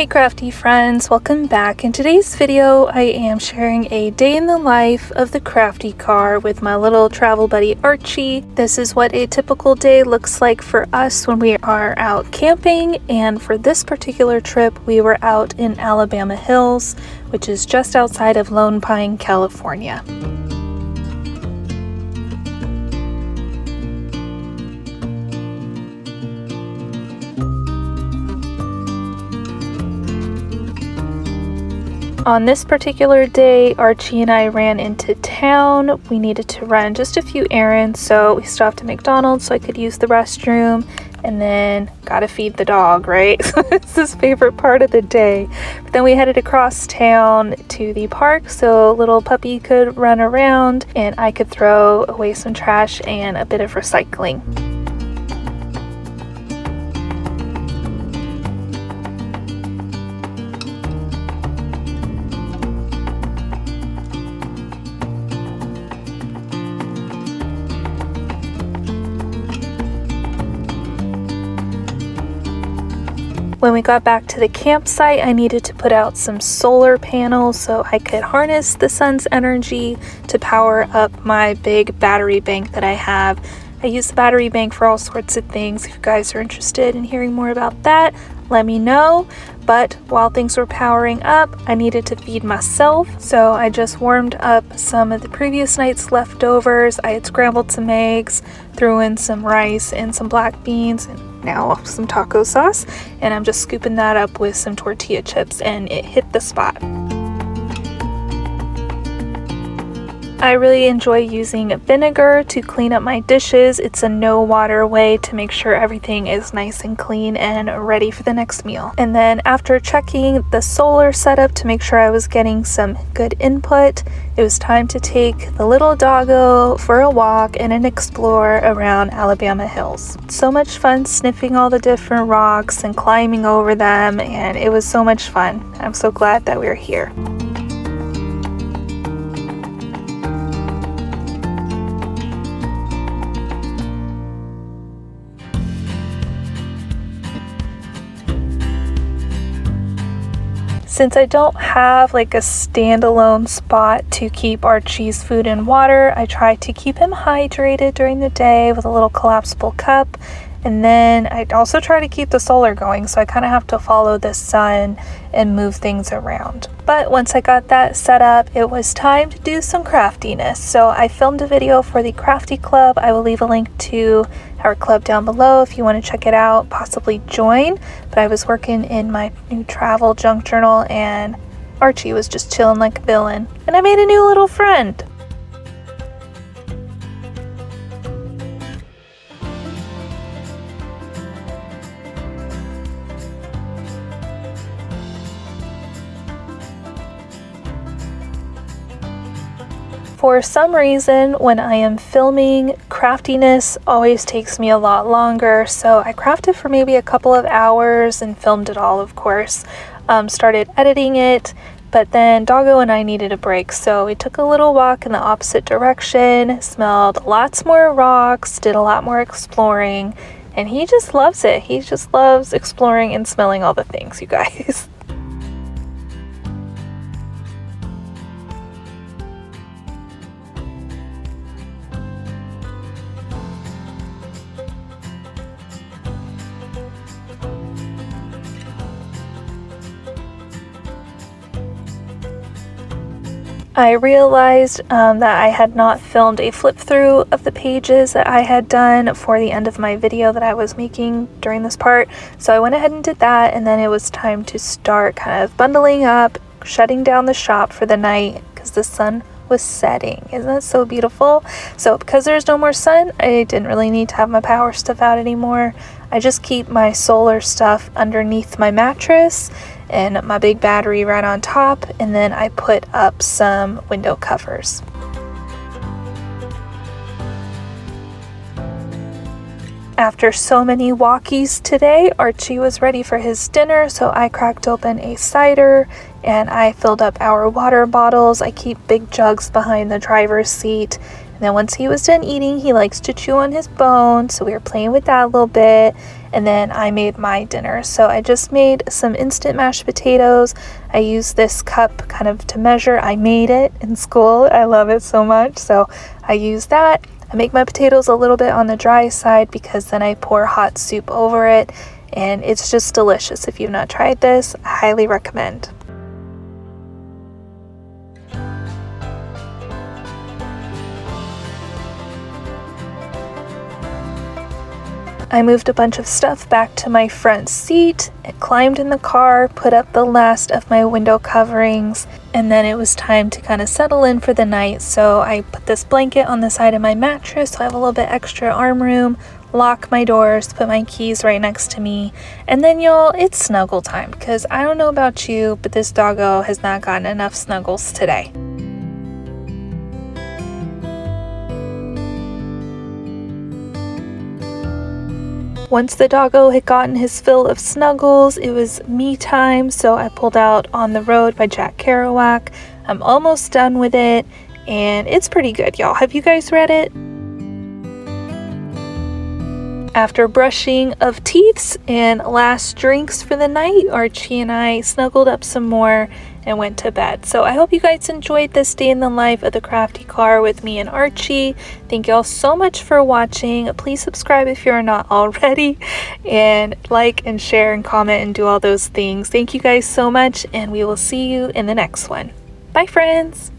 Hey Crafty friends, welcome back. In today's video I am sharing a day in the life of the Crafty car with my little travel buddy Archie. This is what a typical day looks like for us when we are out camping, and for this particular trip we were out in Alabama Hills, which is just outside of Lone Pine, California. On this particular day, Archie and I ran into town. We needed to run just a few errands, so we stopped at McDonald's so I could use the restroom, and then gotta feed the dog, right? It's his favorite part of the day. But then we headed across town to the park so little puppy could run around and I could throw away some trash and a bit of recycling. When we got back to the campsite, I needed to put out some solar panels so I could harness the sun's energy to power up my big battery bank that I have. I use the battery bank for all sorts of things. If you guys are interested in hearing more about that, let me know. But while things were powering up, I needed to feed myself, so I just warmed up some of the previous night's leftovers. I had scrambled some eggs, threw in some rice and some black beans, and now some taco sauce, and I'm just scooping that up with some tortilla chips, and it hit the spot. I really enjoy using vinegar to clean up my dishes. It's a no water way to make sure everything is nice and clean and ready for the next meal. And then after checking the solar setup to make sure I was getting some good input, it was time to take the little doggo for a walk and an explore around Alabama Hills. So much fun sniffing all the different rocks and climbing over them, and it was so much fun. I'm so glad that we're here. Since I don't have like a standalone spot to keep Archie's food and water, I try to keep him hydrated during the day with a little collapsible cup. And then I also try to keep the solar going, so I kind of have to follow the sun and move things around. But once I got that set up, it was time to do some craftiness. So I filmed a video for the Crafty Club. I will leave a link to our club down below if you want to check it out, possibly join. But I was working in my new travel junk journal and Archie was just chilling like a villain. And I made a new little friend. For some reason, when I am filming, craftiness always takes me a lot longer, so I crafted for maybe a couple of hours and filmed it all, of course. Started editing it, but then Doggo and I needed a break, so we took a little walk in the opposite direction, smelled lots more rocks, did a lot more exploring, and he just loves it. He just loves exploring and smelling all the things, you guys. I realized that I had not filmed a flip through of the pages that I had done for the end of my video that I was making during this part. So I went ahead and did that, and then it was time to start kind of bundling up, shutting down the shop for the night because the sun was setting. Isn't that so beautiful? So because there's no more sun, I didn't really need to have my power stuff out anymore. I just keep my solar stuff underneath my mattress and my big battery right on top, and then I put up some window covers. After so many walkies today, Archie was ready for his dinner, so I cracked open a cider and I filled up our water bottles. I keep big jugs behind the driver's seat, And then once he was done eating, he likes to chew on his bone, so we were playing with that a little bit. And then I made my dinner. So I just made some instant mashed potatoes. I used this cup kind of to measure. I made it in school. I love it so much. So I use that. I make my potatoes a little bit on the dry side because then I pour hot soup over it. And it's just delicious. If you've not tried this, I highly recommend. I moved a bunch of stuff back to my front seat, climbed in the car, put up the last of my window coverings, and then it was time to kind of settle in for the night. So I put this blanket on the side of my mattress so I have a little bit extra arm room, lock my doors, put my keys right next to me, and then y'all, it's snuggle time because I don't know about you, but this doggo has not gotten enough snuggles today. Once the doggo had gotten his fill of snuggles, it was me time, so I pulled out On the Road by Jack Kerouac. I'm almost done with it, and it's pretty good, y'all. Have you guys read it? After brushing of teeths and last drinks for the night, Archie and I snuggled up some more and went to bed. So I hope you guys enjoyed this day in the life of the Crafty car with me and Archie. Thank y'all so much for watching. Please subscribe if you're not already, and like and share and comment and do all those things. Thank you guys so much, and we will see you in the next one. Bye, friends.